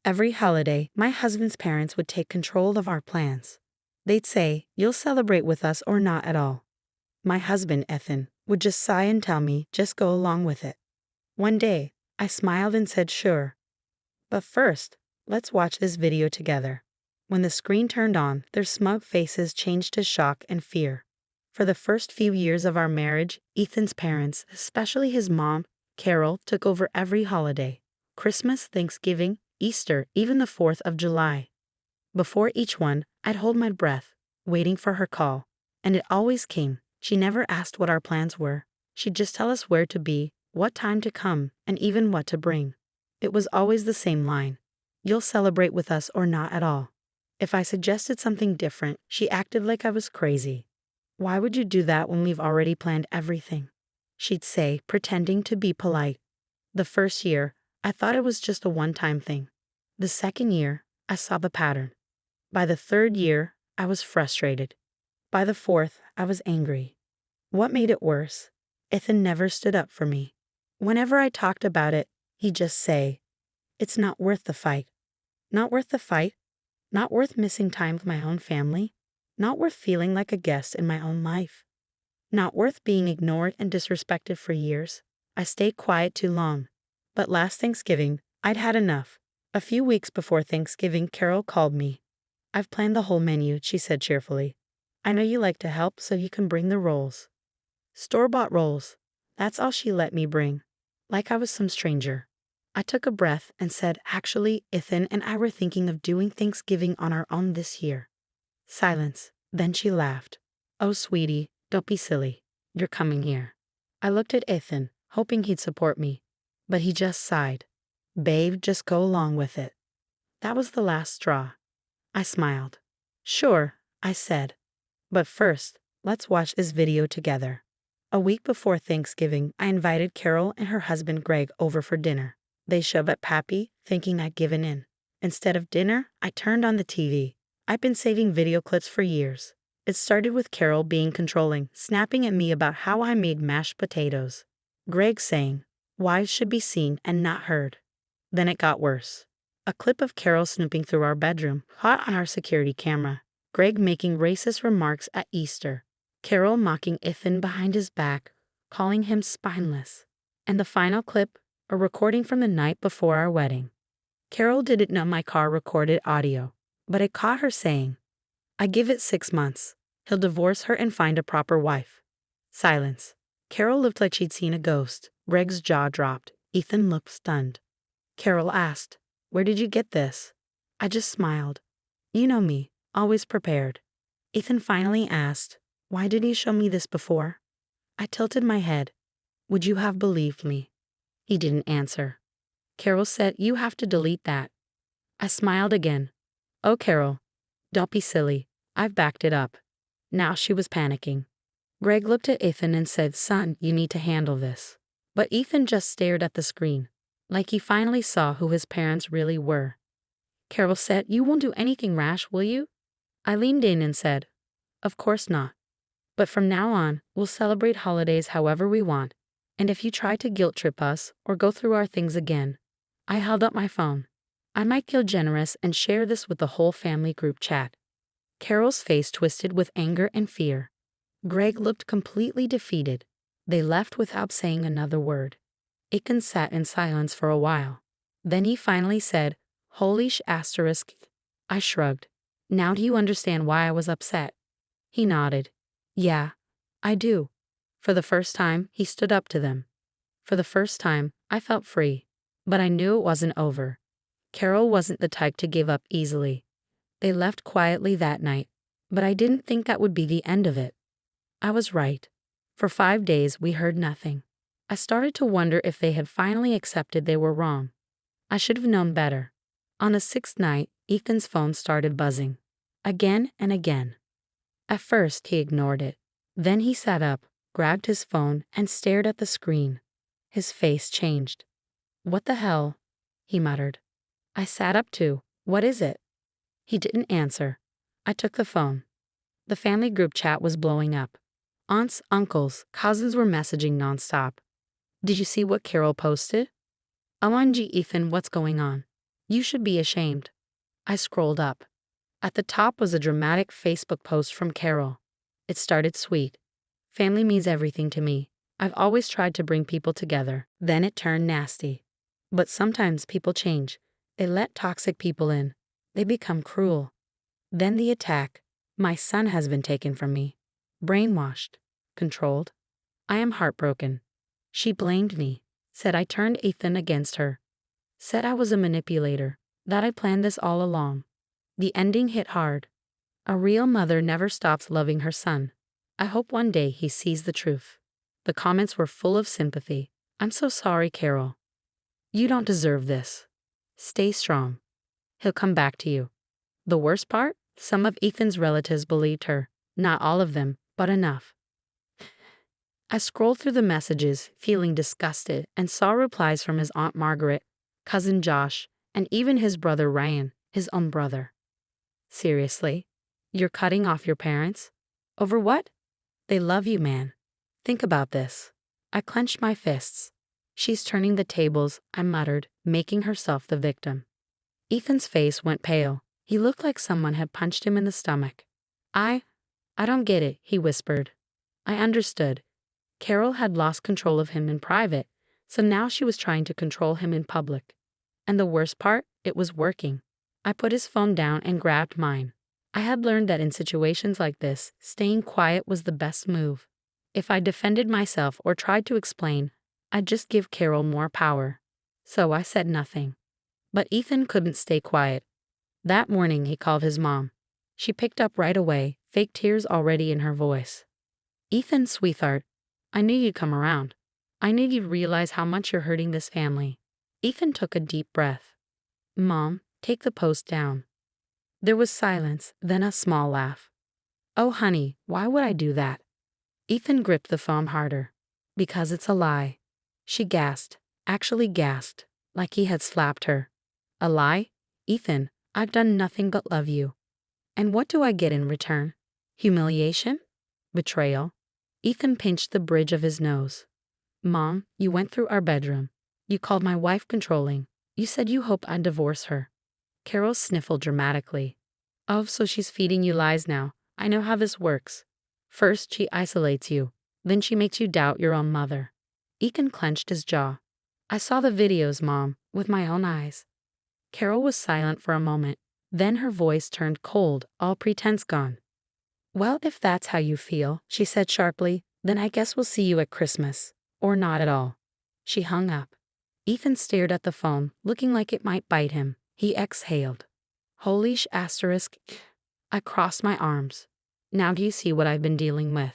Every holiday, my husband's parents would take control of our plans. They'd say, "You'll celebrate with us or not at all." My husband, Ethan, would just sigh and tell me, "Just go along with it." One day, I smiled and said, "Sure. But first, let's watch this video together." When the screen turned on, their smug faces changed to shock and fear. For the first few years of our marriage, Ethan's parents, especially his mom, Carol, took over every holiday: Christmas, Thanksgiving, Easter, even the 4th of July. Before each one, I'd hold my breath, waiting for her call. And it always came. She never asked what our plans were. She'd just tell us where to be, what time to come, and even what to bring. It was always the same line: "You'll celebrate with us or not at all." If I suggested something different, she acted like I was crazy. "Why would you do that when we've already planned everything?" she'd say, pretending to be polite. The first year, I thought it was just a one-time thing. The second year, I saw the pattern. By the third year, I was frustrated. By the fourth, I was angry. What made it worse? Ethan never stood up for me. Whenever I talked about it, he'd just say, "It's not worth the fight." Not worth the fight? Not worth missing time with my own family? Not worth feeling like a guest in my own life? Not worth being ignored and disrespected for years? I stayed quiet too long. But last Thanksgiving, I'd had enough. A few weeks before Thanksgiving, Carol called me. "I've planned the whole menu," she said cheerfully. "I know you like to help, so you can bring the rolls." Store-bought rolls. That's all she let me bring. Like I was some stranger. I took a breath and said, "Actually, Ethan and I were thinking of doing Thanksgiving on our own this year." Silence. Then she laughed. "Oh, sweetie, don't be silly. You're coming here." I looked at Ethan, hoping he'd support me. But he just sighed. "Babe, just go along with it." That was the last straw. I smiled. "Sure," I said. "But first, let's watch this video together." A week before Thanksgiving, I invited Carol and her husband Greg over for dinner. They showed up happy, thinking I'd given in. Instead of dinner, I turned on the TV. I've been saving video clips for years. It started with Carol being controlling, snapping at me about how I made mashed potatoes. Greg saying, "Wives should be seen and not heard." Then it got worse. A clip of Carol snooping through our bedroom, caught on our security camera. Greg making racist remarks at Easter. Carol mocking Ethan behind his back, calling him spineless. And the final clip, a recording from the night before our wedding. Carol didn't know my car recorded audio, but it caught her saying, "I give it 6 months. He'll divorce her and find a proper wife." Silence. Carol looked like she'd seen a ghost. Greg's jaw dropped. Ethan looked stunned. Carol asked, "Where did you get this?" I just smiled. You know me, always prepared. Ethan finally asked, "Why didn't you show me this before?" I tilted my head. "Would you have believed me?" He didn't answer. Carol said, "You have to delete that." I smiled again. "Oh, Carol, don't be silly. I've backed it up." Now she was panicking. Greg looked at Ethan and said, "Son, you need to handle this." But Ethan just stared at the screen, like he finally saw who his parents really were. Carol said, "You won't do anything rash, will you?" I leaned in and said, "Of course not. But from now on, we'll celebrate holidays however we want. And if you try to guilt trip us or go through our things again." I held up my phone. I might feel generous and share this with the whole family group chat. Carol's face twisted with anger and fear. Greg looked completely defeated. They left without saying another word. Ethan sat in silence for a while. Then he finally said, "Holy asterisk." I shrugged. "Now do you understand why I was upset?" He nodded. "Yeah, I do." For the first time, he stood up to them. For the first time, I felt free. But I knew it wasn't over. Carol wasn't the type to give up easily. They left quietly that night, but I didn't think that would be the end of it. I was right. For 5 days, we heard nothing. I started to wonder if they had finally accepted they were wrong. I should have known better. On the 6th night, Ethan's phone started buzzing. Again and again. At first, he ignored it. Then he sat up, grabbed his phone, and stared at the screen. His face changed. "What the hell?" he muttered. I sat up too. "What is it?" He didn't answer. I took the phone. The family group chat was blowing up. Aunts, uncles, cousins were messaging nonstop. "Did you see what Carol posted?" "OMG, Ethan, what's going on? You should be ashamed. I scrolled up. At the top was a dramatic Facebook post from Carol. It started sweet. Family means everything to me. I've always tried to bring people together. Then it turned nasty. But sometimes people change. They let toxic people in. They become cruel. Then the attack. My son has been taken from me. Brainwashed. Controlled. I am heartbroken. She blamed me. Said I turned Ethan against her. Said I was a manipulator. That I planned this all along. The ending hit hard. A real mother never stops loving her son. I hope one day he sees the truth. The comments were full of sympathy. I'm so sorry, Carol. You don't deserve this. Stay strong. He'll come back to you. The worst part? Some of Ethan's relatives believed her. Not all of them, but enough. I scrolled through the messages, feeling disgusted, and saw replies from his Aunt Margaret, cousin Josh, and even his brother Ryan, his own brother. Seriously? You're cutting off your parents? Over what? They love you, man. Think about this. I clenched my fists. She's turning the tables, I muttered, making herself the victim. Ethan's face went pale. He looked like someone had punched him in the stomach. I don't get it, he whispered. I understood. Carol had lost control of him in private, so now she was trying to control him in public. And the worst part, it was working. I put his phone down and grabbed mine. I had learned that in situations like this, staying quiet was the best move. If I defended myself or tried to explain, I'd just give Carol more power. So I said nothing. But Ethan couldn't stay quiet. That morning he called his mom. She picked up right away, fake tears already in her voice. Ethan, sweetheart, I knew you'd come around. I knew you'd realize how much you're hurting this family. Ethan took a deep breath. Mom, take the post down. There was silence, then a small laugh. Oh, honey, why would I do that? Ethan gripped the phone harder. Because it's a lie. She gasped, actually gasped, like he had slapped her. A lie? Ethan, I've done nothing but love you. And what do I get in return? Humiliation? Betrayal? Ethan pinched the bridge of his nose. Mom, you went through our bedroom. You called my wife controlling. You said you hope I'd divorce her. Carol sniffled dramatically. Oh, so she's feeding you lies now. I know how this works. First, she isolates you. Then she makes you doubt your own mother. Ethan clenched his jaw. I saw the videos, Mom, with my own eyes. Carol was silent for a moment. Then her voice turned cold, all pretense gone. Well, if that's how you feel, she said sharply, then I guess we'll see you at Christmas. Or not at all. She hung up. Ethan stared at the phone, looking like it might bite him. He exhaled. Holy asterisk. I crossed my arms. Now do you see what I've been dealing with?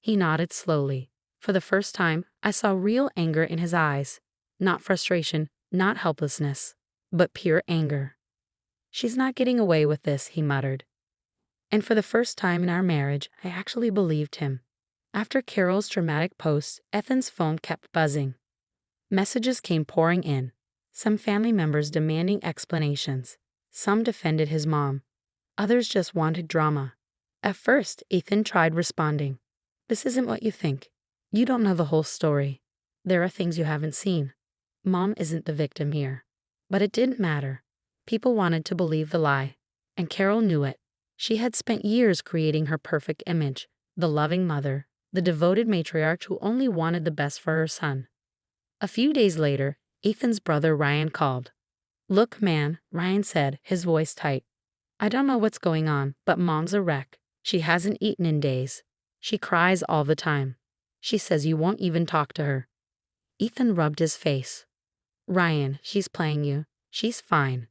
He nodded slowly. For the first time, I saw real anger in his eyes. Not frustration, not helplessness, but pure anger. She's not getting away with this, he muttered. And for the first time in our marriage, I actually believed him. After Carol's dramatic post, Ethan's phone kept buzzing. Messages came pouring in. Some family members demanding explanations. Some defended his mom. Others just wanted drama. At first, Ethan tried responding. This isn't what you think. You don't know the whole story. There are things you haven't seen. Mom isn't the victim here. But it didn't matter. People wanted to believe the lie. And Carol knew it. She had spent years creating her perfect image, the loving mother, the devoted matriarch who only wanted the best for her son. A few days later, Ethan's brother Ryan called. Look, man, Ryan said, his voice tight. I don't know what's going on, but Mom's a wreck. She hasn't eaten in days. She cries all the time. She says you won't even talk to her. Ethan rubbed his face. Ryan, she's playing you. She's fine.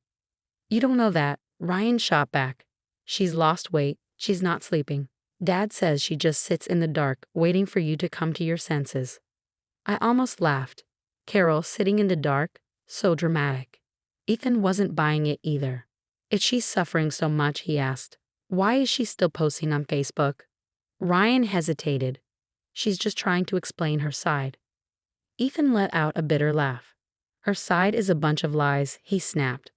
You don't know that, Ryan shot back. She's lost weight. She's not sleeping. Dad says she just sits in the dark, waiting for you to come to your senses. I almost laughed. Carol sitting in the dark? So dramatic. Ethan wasn't buying it either. Is she suffering so much, he asked. Why is she still posting on Facebook? Ryan hesitated. She's just trying to explain her side. Ethan let out a bitter laugh. Her side is a bunch of lies, he snapped.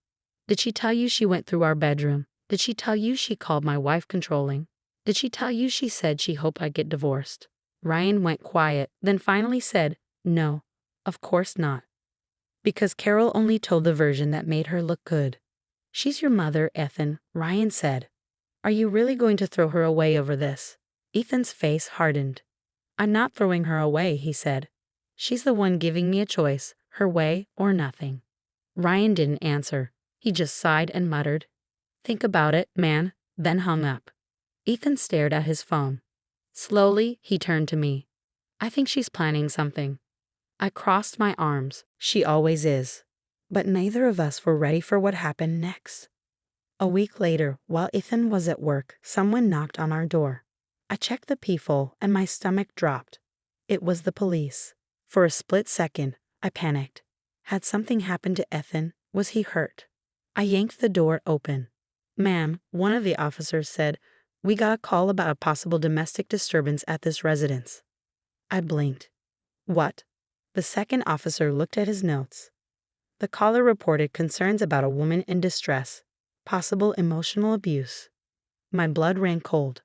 Did she tell you she went through our bedroom? Did she tell you she called my wife controlling? Did she tell you she said she hoped I'd get divorced? Ryan went quiet, then finally said, No, of course not. Because Carol only told the version that made her look good. She's your mother, Ethan, Ryan said. Are you really going to throw her away over this? Ethan's face hardened. I'm not throwing her away, he said. She's the one giving me a choice, her way or nothing. Ryan didn't answer. He just sighed and muttered, Think about it, man, then hung up. Ethan stared at his phone. Slowly, he turned to me. I think she's planning something. I crossed my arms. She always is. But neither of us were ready for what happened next. A week later, while Ethan was at work, someone knocked on our door. I checked the peephole and my stomach dropped. It was the police. For a split second, I panicked. Had something happened to Ethan? Was he hurt? I yanked the door open. Ma'am, one of the officers said, we got a call about a possible domestic disturbance at this residence. I blinked. What? The second officer looked at his notes. The caller reported concerns about a woman in distress, possible emotional abuse. My blood ran cold.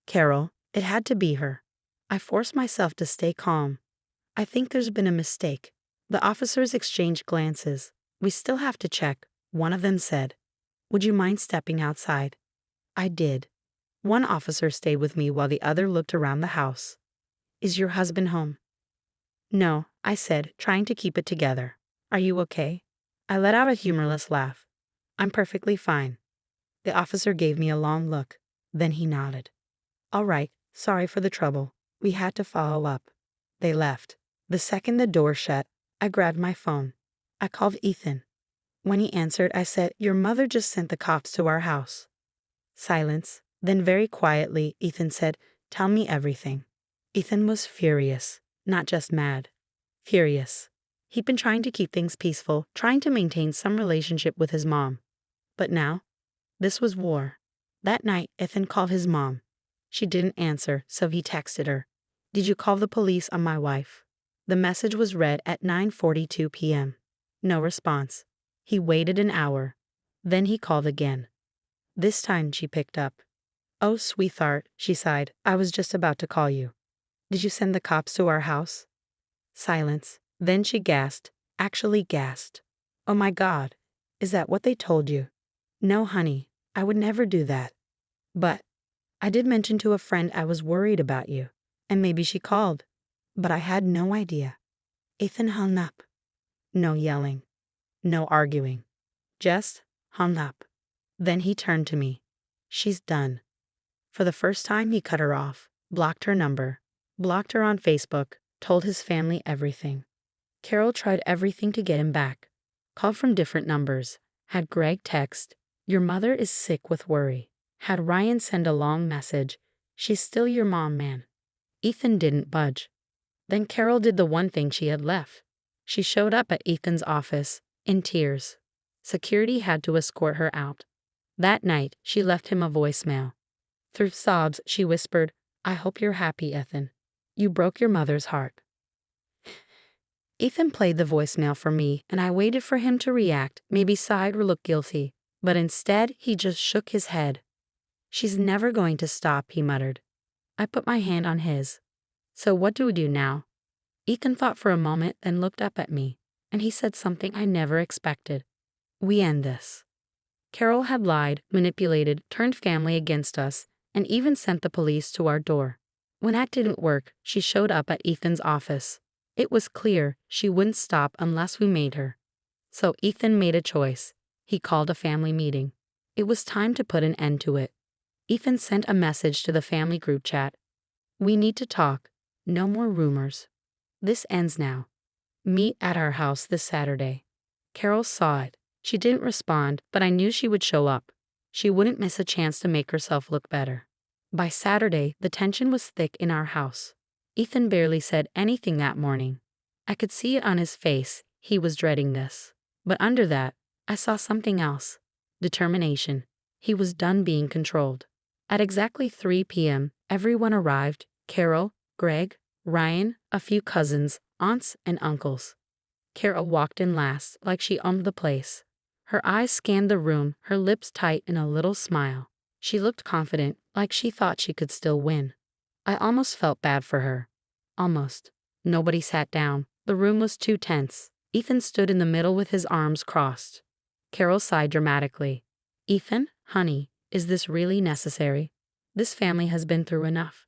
Carol, it had to be her. I forced myself to stay calm. I think there's been a mistake. The officers exchanged glances. We still have to check, one of them said. Would you mind stepping outside? I did. One officer stayed with me while the other looked around the house. Is your husband home? No, I said, trying to keep it together. Are you okay? I let out a humorless laugh. I'm perfectly fine. The officer gave me a long look. Then he nodded. All right, sorry for the trouble. We had to follow up. They left. The second the door shut, I grabbed my phone. I called Ethan. When he answered, I said, Your mother just sent the cops to our house. Silence. Then very quietly, Ethan said, Tell me everything. Ethan was furious, not just mad. Furious. He'd been trying to keep things peaceful, trying to maintain some relationship with his mom. But now, this was war. That night, Ethan called his mom. She didn't answer, so he texted her. Did you call the police on my wife? The message was read at 9:42 p.m. No response. He waited an hour. Then he called again. This time she picked up. Oh, sweetheart, she sighed. I was just about to call you. Did you send the cops to our house? Silence. Then she gasped, actually gasped. Oh my God, is that what they told you? No, honey, I would never do that. But I did mention to a friend I was worried about you, and maybe she called. But I had no idea. Ethan hung up. No yelling. No arguing. Just hung up. Then he turned to me. She's done. For the first time, he cut her off, blocked her number, blocked her on Facebook, told his family everything. Carol tried everything to get him back. Called from different numbers. Had Greg text, Your mother is sick with worry. Had Ryan send a long message, She's still your mom, man. Ethan didn't budge. Then Carol did the one thing she had left. She showed up at Ethan's office, in tears. Security had to escort her out. That night, she left him a voicemail. Through sobs, she whispered, I hope you're happy, Ethan. You broke your mother's heart. Ethan played the voicemail for me, and I waited for him to react, maybe sigh or look guilty. But instead, he just shook his head. She's never going to stop, he muttered. I put my hand on his. So what do we do now? Ethan thought for a moment, then looked up at me, and he said something I never expected. We end this. Carol had lied, manipulated, turned family against us, and even sent the police to our door. When that didn't work, she showed up at Ethan's office. It was clear she wouldn't stop unless we made her. So Ethan made a choice. He called a family meeting. It was time to put an end to it. Ethan sent a message to the family group chat. We need to talk. No more rumors. This ends now. Meet at our house this Saturday. Carol saw it. She didn't respond, but I knew she would show up. She wouldn't miss a chance to make herself look better. By Saturday, the tension was thick in our house. Ethan barely said anything that morning. I could see it on his face. He was dreading this. But under that, I saw something else. Determination. He was done being controlled. At exactly 3 p.m., everyone arrived. Carol, Greg, Ryan, a few cousins, aunts, and uncles. Carol walked in last, like she owned the place. Her eyes scanned the room, her lips tight in a little smile. She looked confident, like she thought she could still win. I almost felt bad for her. Almost. Nobody sat down. The room was too tense. Ethan stood in the middle with his arms crossed. Carol sighed dramatically. Ethan, honey, is this really necessary? This family has been through enough.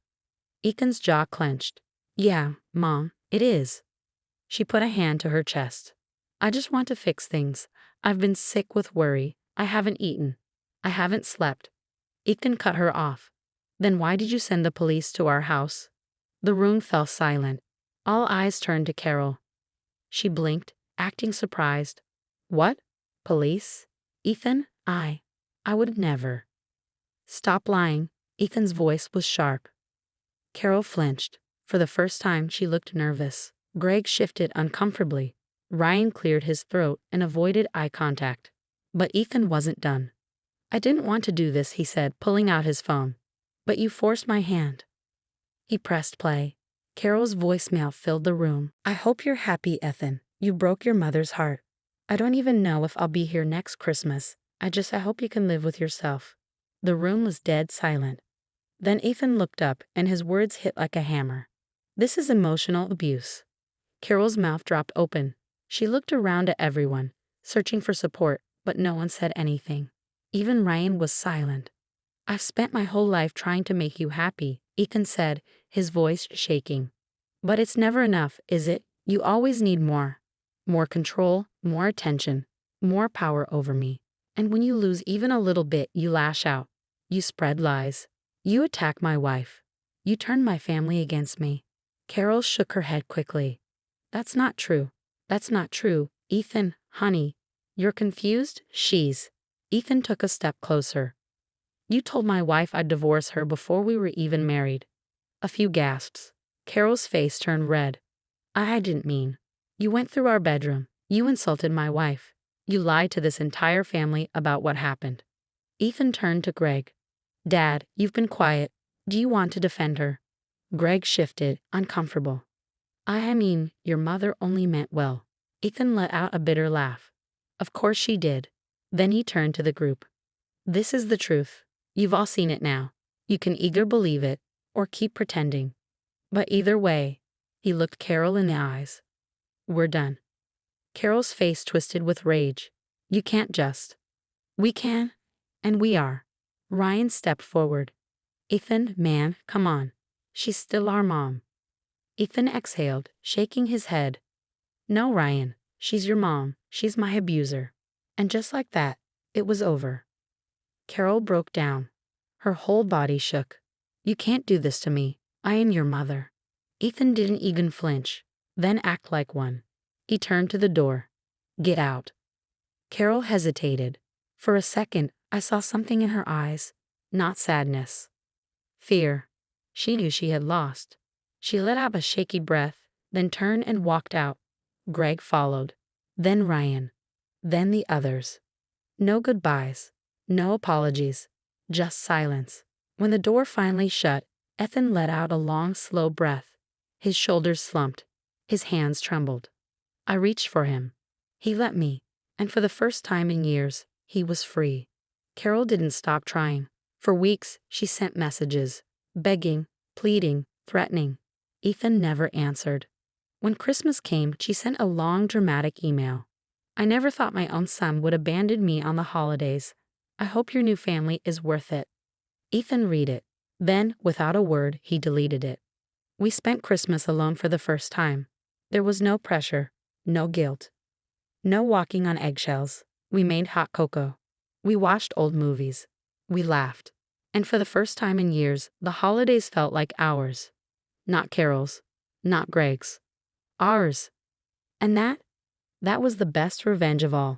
Ethan's jaw clenched. Yeah, Mom, it is. She put a hand to her chest. I just want to fix things. I've been sick with worry. I haven't eaten. I haven't slept. Ethan cut her off. Then why did you send the police to our house? The room fell silent. All eyes turned to Carol. She blinked, acting surprised. What? Police? Ethan, I would never. Stop lying. Ethan's voice was sharp. Carol flinched. For the first time, she looked nervous. Greg shifted uncomfortably. Ryan cleared his throat and avoided eye contact. But Ethan wasn't done. I didn't want to do this, he said, pulling out his phone. But you forced my hand. He pressed play. Carol's voicemail filled the room. I hope you're happy, Ethan. You broke your mother's heart. I don't even know if I'll be here next Christmas. I hope you can live with yourself. The room was dead silent. Then Ethan looked up and his words hit like a hammer. This is emotional abuse. Carol's mouth dropped open. She looked around at everyone, searching for support, but no one said anything. Even Ryan was silent. I've spent my whole life trying to make you happy, Ethan said, his voice shaking. But it's never enough, is it? You always need more. More control, more attention, more power over me. And when you lose even a little bit, you lash out. You spread lies. You attack my wife. You turn my family against me. Carol shook her head quickly. That's not true. That's not true. Ethan, honey. You're confused? Ethan took a step closer. You told my wife I'd divorce her before we were even married. A few gasps. Carol's face turned red. I didn't mean. You went through our bedroom. You insulted my wife. You lied to this entire family about what happened. Ethan turned to Greg. Dad, you've been quiet. Do you want to defend her? Greg shifted, uncomfortable. I mean, your mother only meant well. Ethan let out a bitter laugh. Of course she did. Then he turned to the group. This is the truth. You've all seen it now. You can either believe it, or keep pretending. But either way, he looked Carol in the eyes. We're done. Carol's face twisted with rage. You can't just. We can, and we are. Ryan stepped forward. Ethan, man, come on. She's still our mom. Ethan exhaled, shaking his head. No, Ryan, she's your mom. She's my abuser. And just like that, it was over. Carol broke down. Her whole body shook. You can't do this to me. I am your mother. Ethan didn't even flinch, then act like one. He turned to the door. Get out. Carol hesitated. For a second, I saw something in her eyes, not sadness. Fear. She knew she had lost. She let out a shaky breath, then turned and walked out. Greg followed. Then Ryan. Then the others. No goodbyes. No apologies. Just silence. When the door finally shut, Ethan let out a long, slow breath. His shoulders slumped. His hands trembled. I reached for him. He let me, and for the first time in years, he was free. Carol didn't stop trying. For weeks, she sent messages, begging, pleading, threatening. Ethan never answered. When Christmas came, she sent a long, dramatic email. I never thought my own son would abandon me on the holidays. I hope your new family is worth it. Ethan read it. Then, without a word, he deleted it. We spent Christmas alone for the first time. There was no pressure, no guilt. No walking on eggshells. We made hot cocoa. We watched old movies. We laughed. And for the first time in years, the holidays felt like ours. Not Carol's. Not Greg's. Ours. And that was the best revenge of all.